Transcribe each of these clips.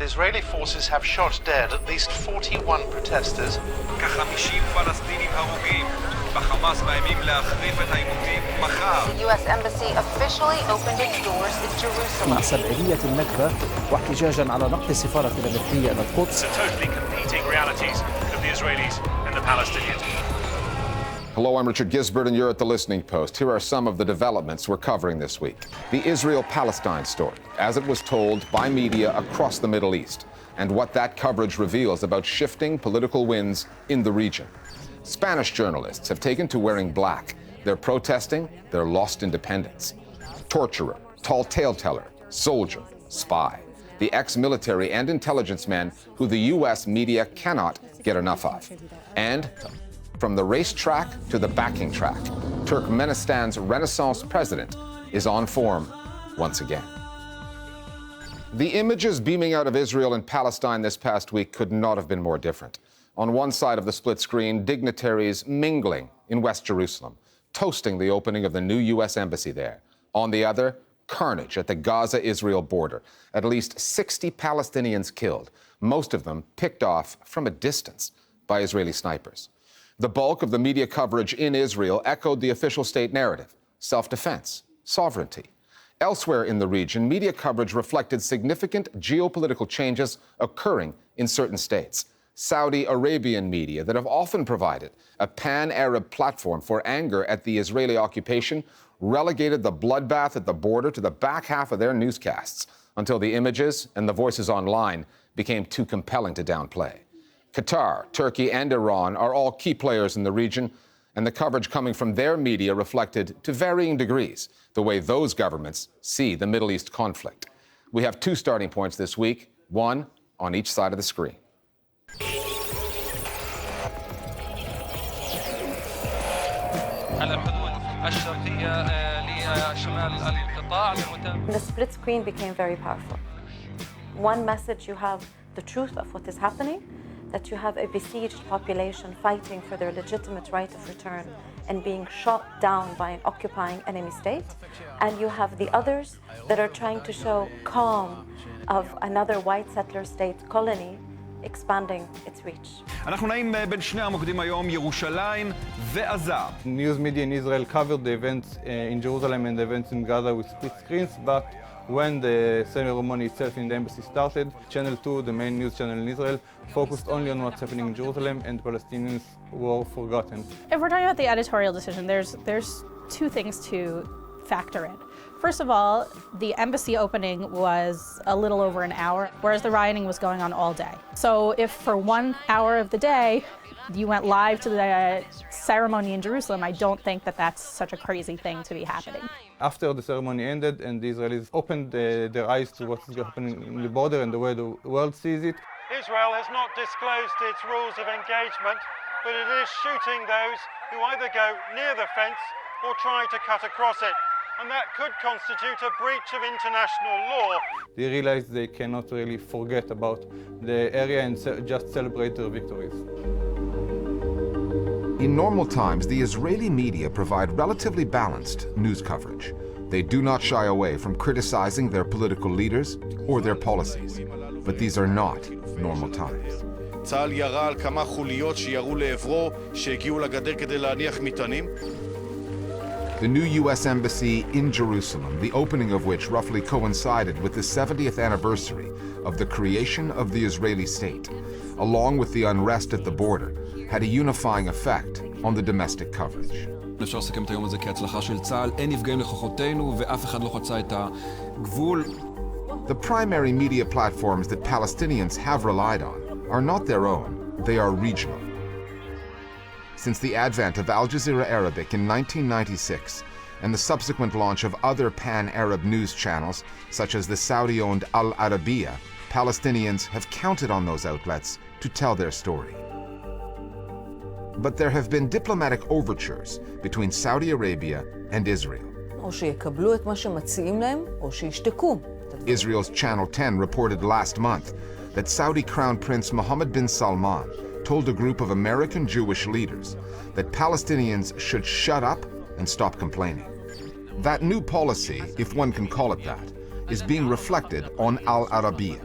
Israeli forces have shot dead at least 41 protesters. The U.S. Embassy officially opened its doors in Jerusalem. مع سبعينية النكبة واحتجاجا على نقل السفارة الأمريكية إلى القدس. The totally competing realities of the Israelis and the Palestinians. Hello, I'm Richard Gisbert, and you're at The Listening Post. Here are some of the developments we're covering this week. The Israel-Palestine story, as it was told by media across the Middle East, and what that coverage reveals about shifting political winds in the region. Spanish journalists have taken to wearing black. They're protesting their lost independence. Torturer, tall tale teller, soldier, spy. The ex-military and intelligence man who the U.S. media cannot get enough of. And from the racetrack to the backing track, Turkmenistan's Renaissance president is on form once again. The images beaming out of Israel and Palestine this past week could not have been more different. On one side of the split screen, dignitaries mingling in West Jerusalem, toasting the opening of the new U.S. embassy there. On the other, carnage at the Gaza-Israel border. At least 60 Palestinians killed, most of them picked off from a distance by Israeli snipers. The bulk of the media coverage in Israel echoed the official state narrative: self-defense, sovereignty. Elsewhere in the region, media coverage reflected significant geopolitical changes occurring in certain states. Saudi Arabian media that have often provided a pan-Arab platform for anger at the Israeli occupation relegated the bloodbath at the border to the back half of their newscasts until the images and the voices online became too compelling to downplay. Qatar, Turkey, and Iran are all key players in the region, and the coverage coming from their media reflected, to varying degrees, the way those governments see the Middle East conflict. We have two starting points this week, one on each side of the screen. The split screen became very powerful. One message, you have the truth of what is happening, that you have a besieged population fighting for their legitimate right of return and being shot down by an occupying enemy state, and you have the others that are trying to show calm of another white settler state colony expanding its reach. אנחנו נעים בין שני המוקדים היום, ירושלים ועזה. News media in Israel covered the events in Jerusalem and the events in Gaza with split screens, but when the ceremony itself in the embassy started, Channel 2, the main news channel in Israel, focused only on what's happening in Jerusalem, and Palestinians were forgotten. If we're talking about the editorial decision, there's two things to factor in. First of all, the embassy opening was a little over an hour, whereas the rioting was going on all day. So if for 1 hour of the day you went live to the ceremony in Jerusalem, I don't think that that's such a crazy thing to be happening. After the ceremony ended and the Israelis opened their eyes to what's happening in the border and the way the world sees it, Israel has not disclosed its rules of engagement, but it is shooting those who either go near the fence or try to cut across it. And that could constitute a breach of international law. they realize they cannot really forget about the area and just celebrate their victories. In normal times, the Israeli media provide relatively balanced news coverage. They do not shy away from criticizing their political leaders or their policies. But these are not normal times. צה"ל ירה על כמה חוליות שירו לעברו שהגיעו לגדר כדי להניח מטענים. The new U.S. Embassy in Jerusalem, the opening of which roughly coincided with the 70th anniversary of the creation of the Israeli state, along with the unrest at the border, had a unifying effect on the domestic coverage. אפשר לסכם את היום הזה כהצלחה של צה"ל, אין נפגעים לכוחותינו ואף אחד לא חצה את הגבול. The primary media platforms that Palestinians have relied on are not their own, they are regional. Since the advent of Al Jazeera Arabic in 1996 and the subsequent launch of other pan-Arab news channels, such as the Saudi-owned Al Arabiya, Palestinians have counted on those outlets to tell their story. But there have been diplomatic overtures between Saudi Arabia and Israel. Israel's Channel 10 reported last month that Saudi Crown Prince Mohammed bin Salman told a group of American Jewish leaders that Palestinians should shut up and stop complaining. That new policy, if one can call it that, is being reflected on Al Arabiya.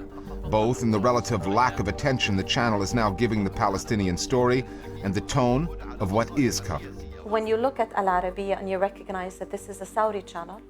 both in the relative lack of attention the channel is now giving the Palestinian story and the tone of what is covered. When you look at Al Arabiya and you recognize that this is a Saudi channel,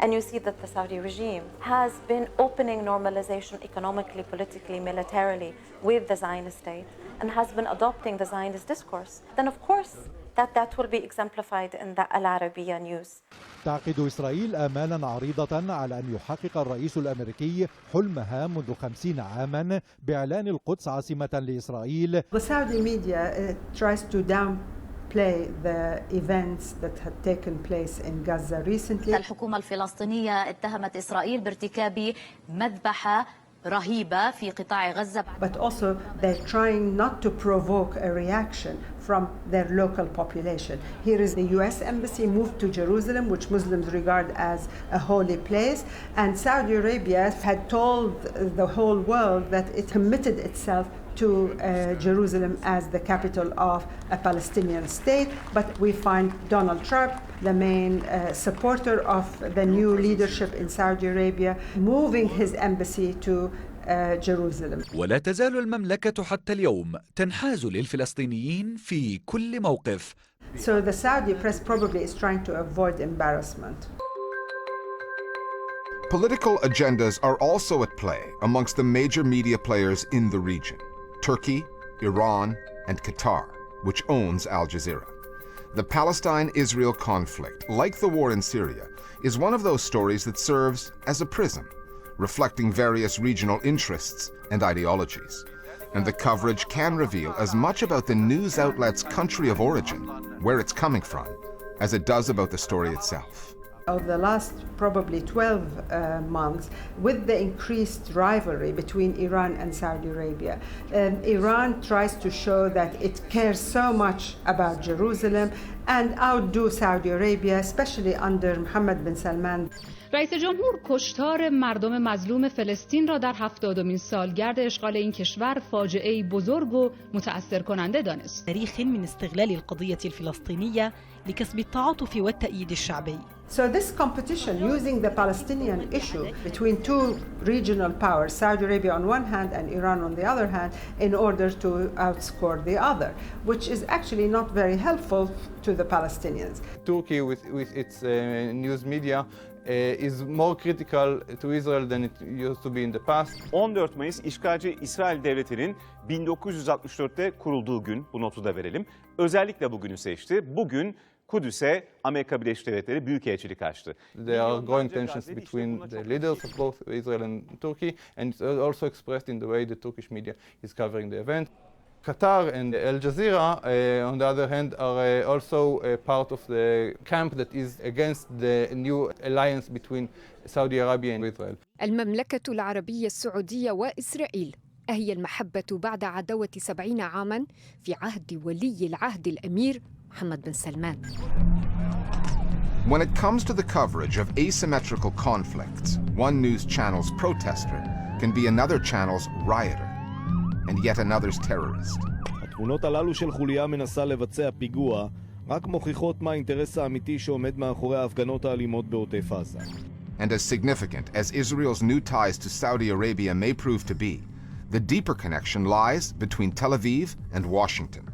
and you see that the Saudi regime has been opening normalization economically, politically, militarily with the Zionist state, and has been adopting the Zionist discourse, then of course that will be exemplified in the Al Arabiya news. تعقد إسرائيل آمالا عريضة على أن يحقق الرئيس الأمريكي حلمها منذ 50 عاما بإعلان القدس عاصمة لإسرائيل. The Saudi media tries to downplay the events that had taken place in Gaza recently. الحكومة الفلسطينية اتهمت إسرائيل بارتكاب مذبحة رهيبة في قطاع غزة. But also they're trying not to provoke a reaction from their local population. Here is the US embassy moved to Jerusalem, which Muslims regard as a holy place, and Saudi Arabia had told the whole world that it committed itself to Jerusalem as the capital of a Palestinian state. But we find Donald Trump, the main supporter of the new leadership in Saudi Arabia, moving his embassy to Jerusalem. ولا تزال المملكة حتى اليوم تنحاز للفلسطينيين في كل موقف. So the Saudi press probably is trying to avoid embarrassment. Political agendas are also at play amongst the major media players in the region: Turkey, Iran, and Qatar, which owns Al Jazeera. The Palestine-Israel conflict, like the war in Syria, is one of those stories that serves as a prism, reflecting various regional interests and ideologies. And the coverage can reveal as much about the news outlet's country of origin, where it's coming from, as it does about the story itself. Over the last probably 12 months, with the increased rivalry between Iran and Saudi Arabia, Iran tries to show that it cares so much about Jerusalem and outdo Saudi Arabia, especially under Mohammed bin Salman. رئیس جمهور کشتار مردم مظلوم فلسطین را در 70مین سالگرد اشغال این کشور فاجعه‌ای بزرگ و متأثر کننده دانست. تاريخ من استغلال القضية الفلسطينية لكسب التعاطف والتأييد الشعبي. So this competition using the Palestinian issue between two regional powers, Saudi Arabia on one hand and Iran on the other hand, in order to outscore the other, which is actually not very helpful to the Palestinians. Turkey, with its news media, is more critical to Israel than it used to be in the past. 14 Mayıs işgalci İsrail Devleti'nin 1964'te kurulduğu gün, bu notu da verelim. Özellikle bugünü seçti. Bugün Kudüs'e Amerika Birleşik Devletleri Büyükelçilik açtı. There are growing tensions between the leaders of both Israel and Turkey, and it's also expressed in the way the Turkish media is covering the event. Qatar and Al Jazeera, on the other hand, are also part of the camp that is against the new alliance between Saudi Arabia and Israel. المملكة العربية السعودية وإسرائيل أهي المحبة بعد عداوة 70 عاماً في عهد ولي العهد الأمير محمد بن سلمان. When it comes to the coverage of asymmetrical conflicts, one news channel's protester can be another channel's rioter, and yet another's terrorist. התמונות הללו של חוליה מנסה לבצע פיגוע רק מוכיחות מה האינטרס האמיתי שעומד מאחורי ההפגנות האלימות בעוטף עזה. And as significant as Israel's new ties to Saudi Arabia may prove to be, the deeper connection lies between Tel Aviv and Washington,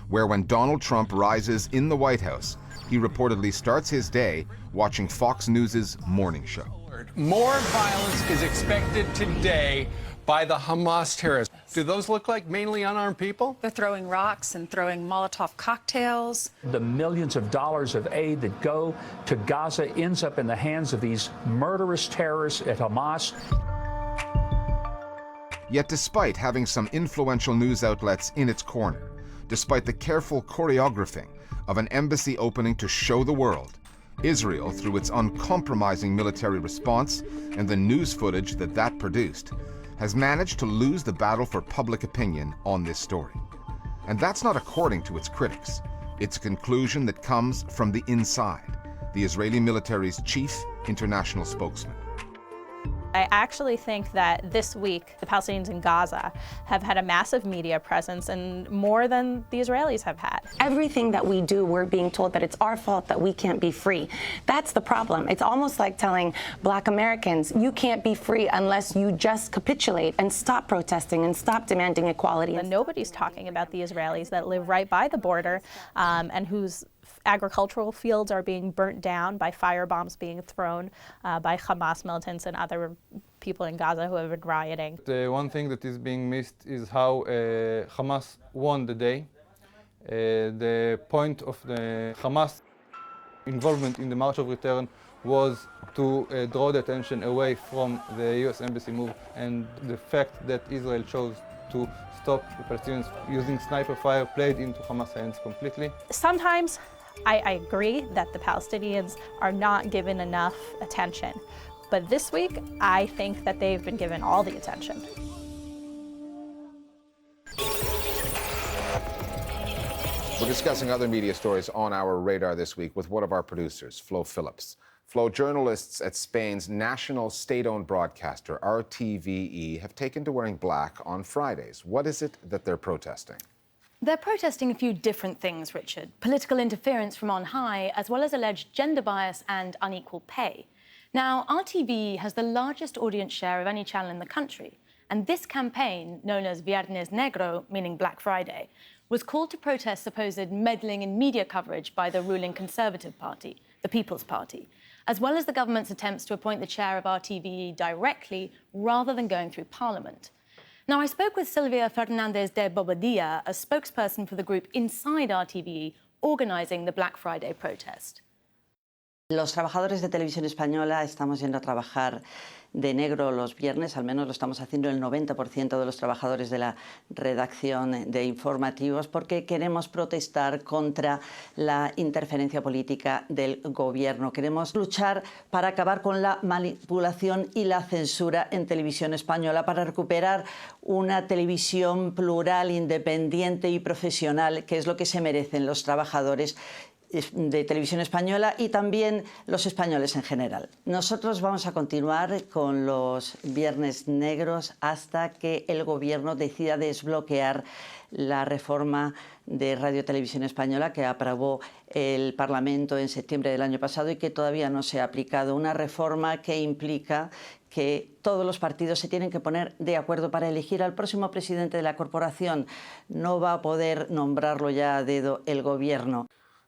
where when Donald Trump rises in the White House, he reportedly starts his day watching Fox News' morning show. More violence is expected today by the Hamas terrorists. Do those look like mainly unarmed people? They're throwing rocks and throwing Molotov cocktails. The millions of dollars of aid that go to Gaza ends up in the hands of these murderous terrorists at Hamas. Yet despite having some influential news outlets in its corner, despite the careful choreographing of an embassy opening to show the world, Israel, through its uncompromising military response and the news footage that produced, has managed to lose the battle for public opinion on this story. And that's not according to its critics. It's a conclusion that comes from the inside, the Israeli military's chief international spokesman. I actually think that this week, the Palestinians in Gaza have had a massive media presence and more than the Israelis have had. Everything that we do, we're being told that it's our fault that we can't be free. That's the problem. It's almost like telling Black Americans, you can't be free unless you just capitulate and stop protesting and stop demanding equality. And nobody's talking about the Israelis that live right by the border and whose agricultural fields are being burnt down by firebombs being thrown by Hamas militants and other people in Gaza who have been rioting. The one thing that is being missed is how Hamas won the day. The point of the Hamas involvement in the March of Return was to draw the attention away from the US Embassy move, and the fact that Israel chose to stop the Palestinians using sniper fire played into Hamas' hands completely. Sometimes I agree that the Palestinians are not given enough attention, but this week I think that they've been given all the attention. We're discussing other media stories on our radar this week with one of our producers, Flo Phillips. Flo, journalists at Spain's national state-owned broadcaster, RTVE, have taken to wearing black on Fridays. What is it that they're protesting? They're protesting a few different things, Richard. Political interference from on high, as well as alleged gender bias and unequal pay. Now, RTVE has the largest audience share of any channel in the country, and this campaign, known as Viernes Negro, meaning Black Friday, was called to protest supposed meddling in media coverage by the ruling Conservative Party, the People's Party, as well as the government's attempts to appoint the chair of RTVE directly rather than going through Parliament. Now, I spoke with Silvia Fernandez de Bobadilla, a spokesperson for the group inside RTVE, organising the Black Friday protest. Los trabajadores de televisión española estamos yendo a trabajar de negro los viernes, al menos lo estamos haciendo el 90% de los trabajadores de la redacción de informativos, porque queremos protestar contra la interferencia política del gobierno. Queremos luchar para acabar con la manipulación y la censura en televisión española, para recuperar una televisión plural, independiente y profesional, que es lo que se merecen los trabajadores de televisión española y también los españoles en general. Nosotros vamos a continuar con los Viernes Negros hasta que el gobierno decida desbloquear la reforma de Radio Televisión Española que aprobó el Parlamento en septiembre del año pasado y que todavía no se ha aplicado. Una reforma que implica que todos los partidos se tienen que poner de acuerdo para elegir al próximo presidente de la corporación. No va a poder nombrarlo ya a dedo el gobierno.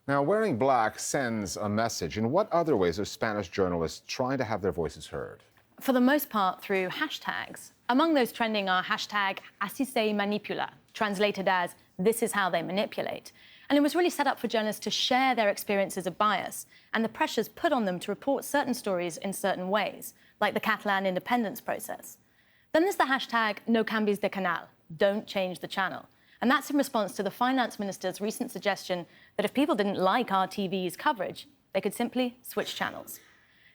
Now, wearing black sends a message. In what other ways are Spanish journalists trying to have their voices heard? For the most part, through hashtags. Among those trending are hashtag Así se manipula, translated as this is how they manipulate. And it was really set up for journalists to share their experiences of bias and the pressures put on them to report certain stories in certain ways, like the Catalan independence process. Then there's the hashtag No cambies de canal, don't change the channel. And that's in response to the finance minister's recent suggestion that if people didn't like RTV's coverage, they could simply switch channels.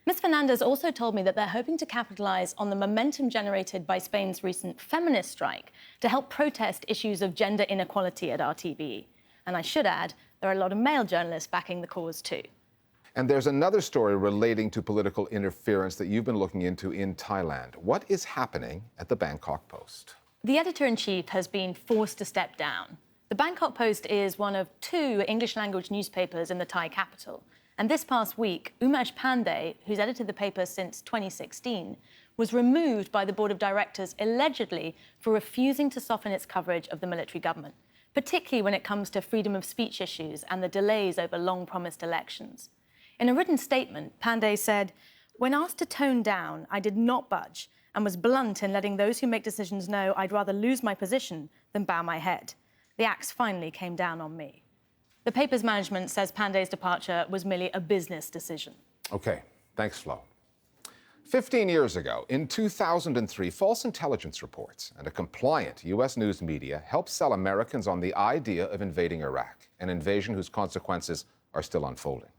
Ms. Fernandez also told me that they're hoping to capitalise on the momentum generated by Spain's recent feminist strike to help protest issues of gender inequality at RTVE. And I should add, there are a lot of male journalists backing the cause too. And there's another story relating to political interference that you've been looking into in Thailand. What is happening at the Bangkok Post? The editor-in-chief has been forced to step down. The Bangkok Post is one of 2 English-language newspapers in the Thai capital. And this past week, Umesh Pandey, who's edited the paper since 2016, was removed by the board of directors allegedly for refusing to soften its coverage of the military government, particularly when it comes to freedom of speech issues and the delays over long-promised elections. In a written statement, Pandey said, "When asked to tone down, I did not budge, and was blunt in letting those who make decisions know I'd rather lose my position than bow my head. The axe finally came down on me." The paper's management says Pandey's departure was merely a business decision. Okay, thanks, Flo. 15 years ago, in 2003, false intelligence reports and a compliant U.S. news media helped sell Americans on the idea of invading Iraq, an invasion whose consequences are still unfolding.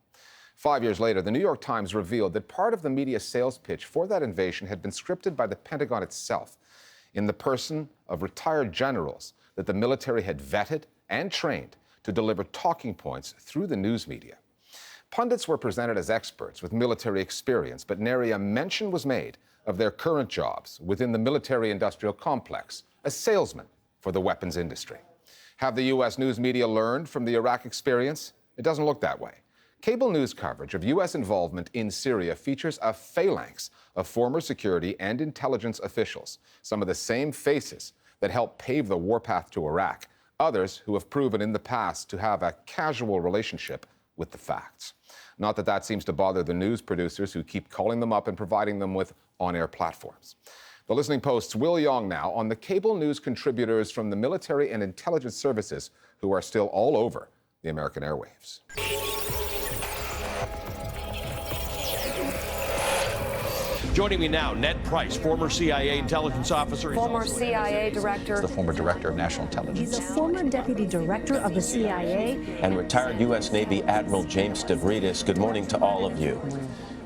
5 years later, the New York Times revealed that part of the media sales pitch for that invasion had been scripted by the Pentagon itself in the person of retired generals that the military had vetted and trained to deliver talking points through the news media. Pundits were presented as experts with military experience, but nary a mention was made of their current jobs within the military-industrial complex as salesmen for the weapons industry. Have the U.S. news media learned from the Iraq experience? It doesn't look that way. Cable news coverage of U.S. involvement in Syria features a phalanx of former security and intelligence officials, some of the same faces that helped pave the warpath to Iraq, others who have proven in the past to have a casual relationship with the facts. Not that that seems to bother the news producers who keep calling them up and providing them with on-air platforms. The Listening Post's Will Yong now on the cable news contributors from the military and intelligence services who are still all over the American airwaves. Joining me now, Ned Price, former CIA intelligence officer. Former CIA director. The former director of national intelligence. He's a former deputy director of the CIA. And retired U.S. Navy Admiral James Stavridis. Good morning to all of you.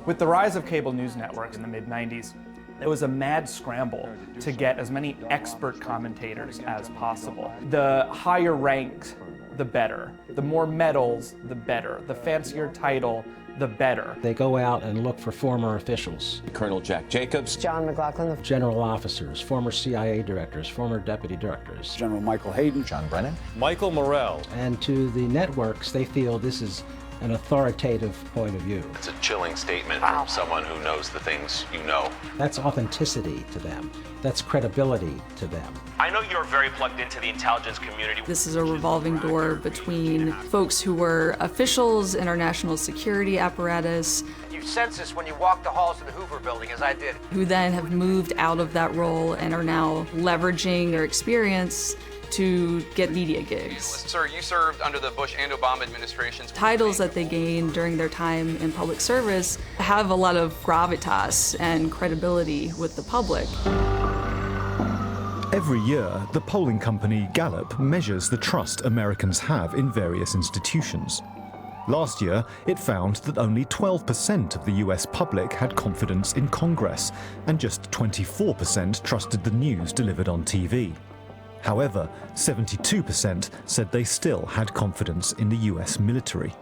With the rise of cable news networks in the mid-90s, it was a mad scramble to get as many expert commentators as possible. The higher ranked, the better. The more medals, the better. The fancier title, the better. They go out and look for former officials. Colonel Jack Jacobs. John McLaughlin. General officers, former CIA directors, former deputy directors. General Michael Hayden. John Brennan. Michael Morrell. And to the networks, they feel this is an authoritative point of view. It's a chilling statement from someone who knows the things you know. That's authenticity to them. That's credibility to them. I know you're very plugged into the intelligence community. This is a revolving door between folks who were officials in our national security apparatus. You sense this when you walk the halls of the Hoover building, as I did. Who then have moved out of that role and are now leveraging their experience to get media gigs. Sir, you served under the Bush and Obama administrations. Titles that they gained during their time in public service have a lot of gravitas and credibility with the public. Every year, the polling company Gallup measures the trust Americans have in various institutions. Last year, it found that only 12% of the US public had confidence in Congress, and just 24% trusted the news delivered on TV. However, 72% said they still had confidence in the US military.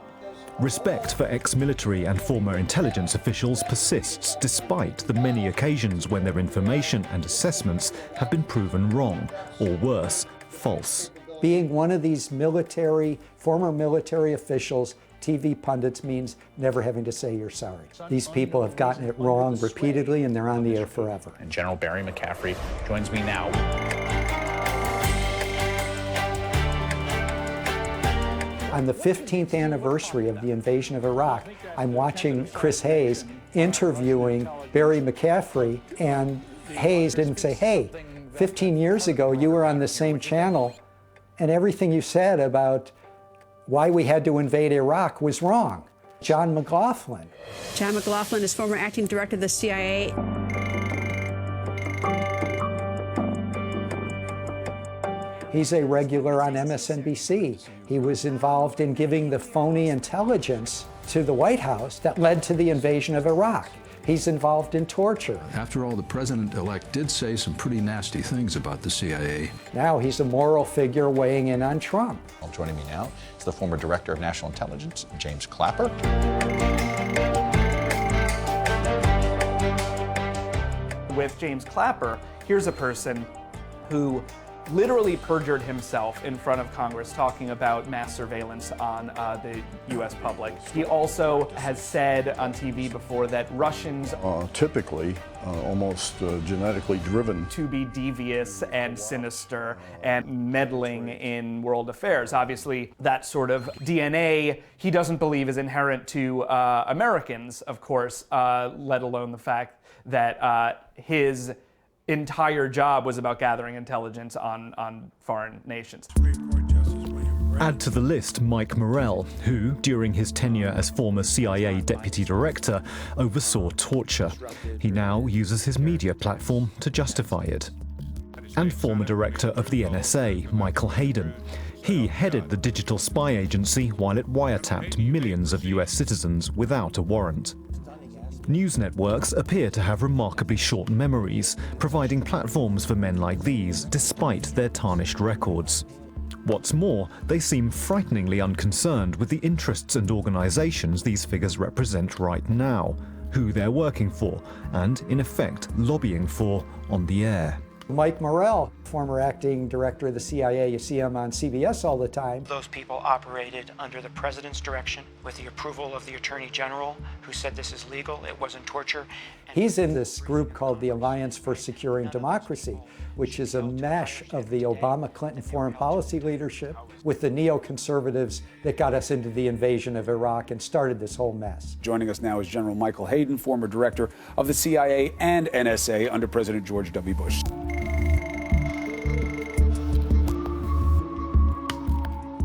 Respect for ex-military and former intelligence officials persists despite the many occasions when their information and assessments have been proven wrong, or worse, false. Being one of these former military officials, TV pundits, means never having to say you're sorry. These people have gotten it wrong repeatedly and they're on the air forever. And General Barry McCaffrey joins me now. On the 15th anniversary of the invasion of Iraq, I'm watching Chris Hayes interviewing Barry McCaffrey, and Hayes didn't say, hey, 15 years ago you were on the same channel and everything you said about why we had to invade Iraq was wrong. John McLaughlin. John McLaughlin is former acting director of the CIA. He's a regular on MSNBC. He was involved in giving the phony intelligence to the White House that led to the invasion of Iraq. He's involved in torture. After all, the president-elect did say some pretty nasty things about the CIA. Now he's a moral figure weighing in on Trump. Joining me now is the former director of national intelligence, James Clapper. With James Clapper, here's a person who literally perjured himself in front of Congress talking about mass surveillance on the U.S. public. He also has said on TV before that Russians typically almost genetically driven to be devious and sinister and meddling in world affairs. Obviously, that sort of DNA he doesn't believe is inherent to Americans, of course, let alone the fact that his entire job was about gathering intelligence on foreign nations. Add to the list Mike Morrell, who, during his tenure as former CIA deputy director, oversaw torture. He now uses his media platform to justify it. And former director of the NSA, Michael Hayden. He headed the digital spy agency while it wiretapped millions of US citizens without a warrant. News networks appear to have remarkably short memories, providing platforms for men like these despite their tarnished records. What's more, they seem frighteningly unconcerned with the interests and organizations these figures represent right now, who they're working for, and, in effect, lobbying for on the air. Mike Morrell, former acting director of the CIA, you see him on CBS all the time. Those people operated under the president's direction with the approval of the attorney general, who said this is legal, it wasn't torture. He's in this group called the Alliance for Securing Democracy, which is a mesh of the Obama-Clinton foreign policy leadership with the neoconservatives that got us into the invasion of Iraq and started this whole mess. Joining us now is General Michael Hayden, former director of the CIA and NSA under President George W. Bush.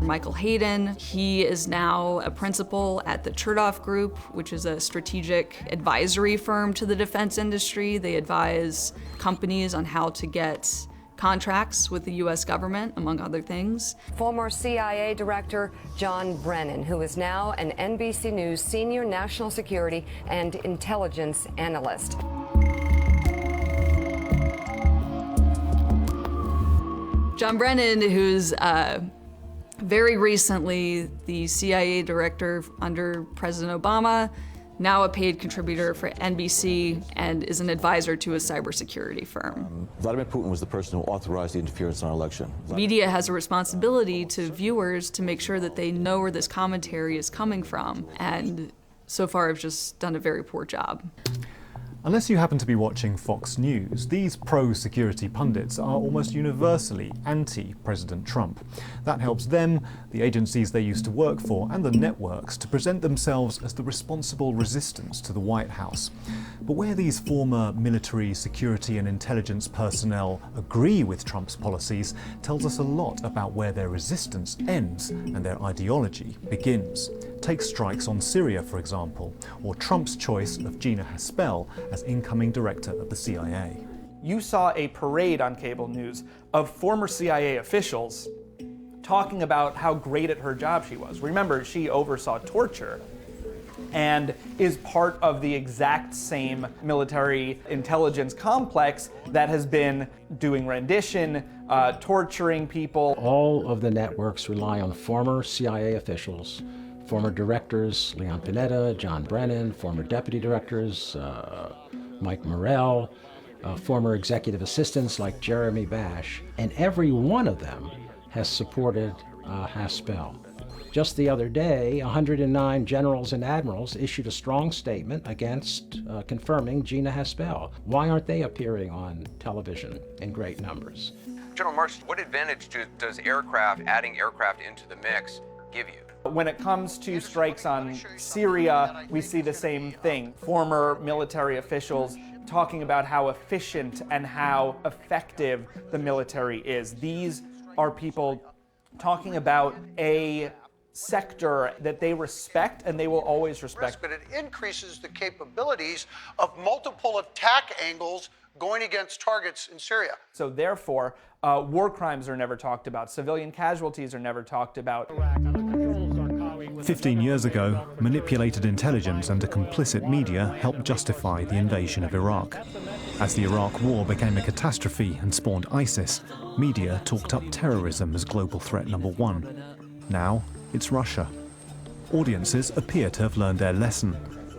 Michael Hayden. He is now a principal at the Chertoff Group, which is a strategic advisory firm to the defense industry. They advise companies on how to get contracts with the U.S. government, among other things. Former CIA Director John Brennan, who is now an NBC News senior national security and intelligence analyst. John Brennan, who's very recently the CIA director under President Obama, now a paid contributor for NBC, and is an advisor to a cybersecurity firm. Vladimir Putin was the person who authorized the interference in our election. Media has a responsibility to viewers to make sure that they know where this commentary is coming from, and so far have just done a very poor job. Unless you happen to be watching Fox News, these pro-security pundits are almost universally anti-President Trump. That helps them, the agencies they used to work for, and the networks to present themselves as the responsible resistance to the White House. But where these former military, security and intelligence personnel agree with Trump's policies tells us a lot about where their resistance ends and their ideology begins. Take strikes on Syria, for example, or Trump's choice of Gina Haspel as incoming director of the CIA. You saw a parade on cable news of former CIA officials talking about how great at her job she was. Remember, she oversaw torture and is part of the exact same military intelligence complex that has been doing rendition, torturing people. All of the networks rely on former CIA officials, former directors, Leon Panetta, John Brennan, former deputy directors, Mike Morrell, former executive assistants like Jeremy Bash, and every one of them has supported Haspel. Just the other day, 109 generals and admirals issued a strong statement against confirming Gina Haspel. Why aren't they appearing on television in great numbers? General Marsh, what advantage does adding aircraft into the mix give you? When it comes to strikes on Syria, we see the same thing. Former military officials talking about how efficient and how effective the military is. These are people talking about a sector that they respect and they will always respect. But it increases the capabilities of multiple attack angles going against targets in Syria. So therefore, war crimes are never talked about. Civilian casualties are never talked about. 15 years ago, manipulated intelligence and a complicit media helped justify the invasion of Iraq. As the Iraq War became a catastrophe and spawned ISIS, media talked up terrorism as global threat number one. Now, it's Russia. Audiences appear to have learned their lesson.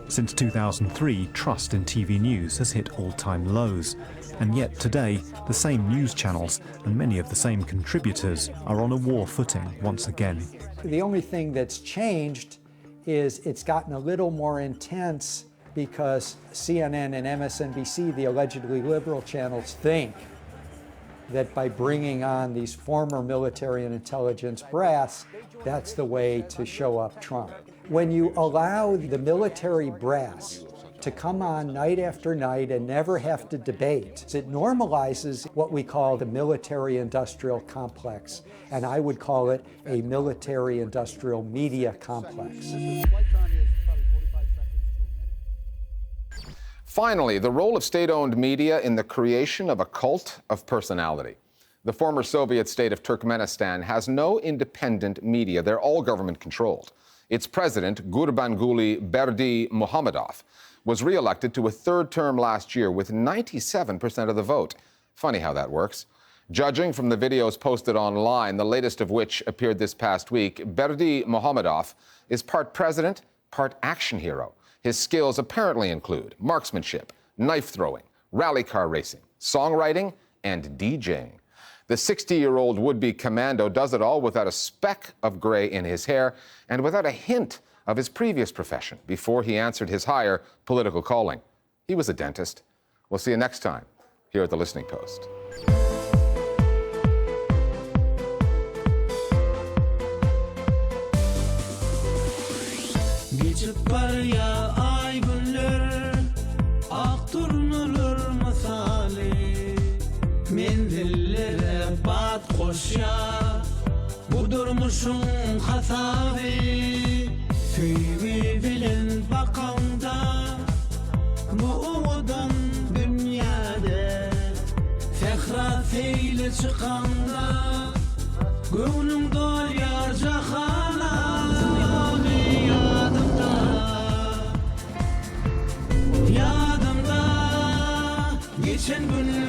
Since 2003, trust in TV news has hit all-time lows. And yet today, the same news channels and many of the same contributors are on a war footing once again. The only thing that's changed is it's gotten a little more intense because CNN and MSNBC, the allegedly liberal channels, think that by bringing on these former military and intelligence brass, that's the way to show up Trump. When you allow the military brass to come on night after night and never have to debate, it normalizes what we call the military-industrial complex, and I would call it a military-industrial media complex. Finally, the role of state-owned media in the creation of a cult of personality. The former Soviet state of Turkmenistan has no independent media. They're all government-controlled. Its president, Gurbanguly Berdimuhamedov, was re-elected to a third term last year with 97% of the vote. Funny how that works. Judging from the videos posted online, the latest of which appeared this past week, Berdi Mohamedov is part president, part action hero. His skills apparently include marksmanship, knife throwing, rally car racing, songwriting, and DJing. The 60-year-old would-be commando does it all without a speck of gray in his hair and without a hint of his previous profession before he answered his higher political calling. He was a dentist. We'll see you next time here at The Listening Post. Geçip var ya ay günler Akturnulur misali Mendillere bat koşya Bu durmuşun hasabi Tüyvi bilin bakanda Bu umudan dünyada Fekra feyle çıkanda Gönlüm doyar cahana Yadımda geçen günler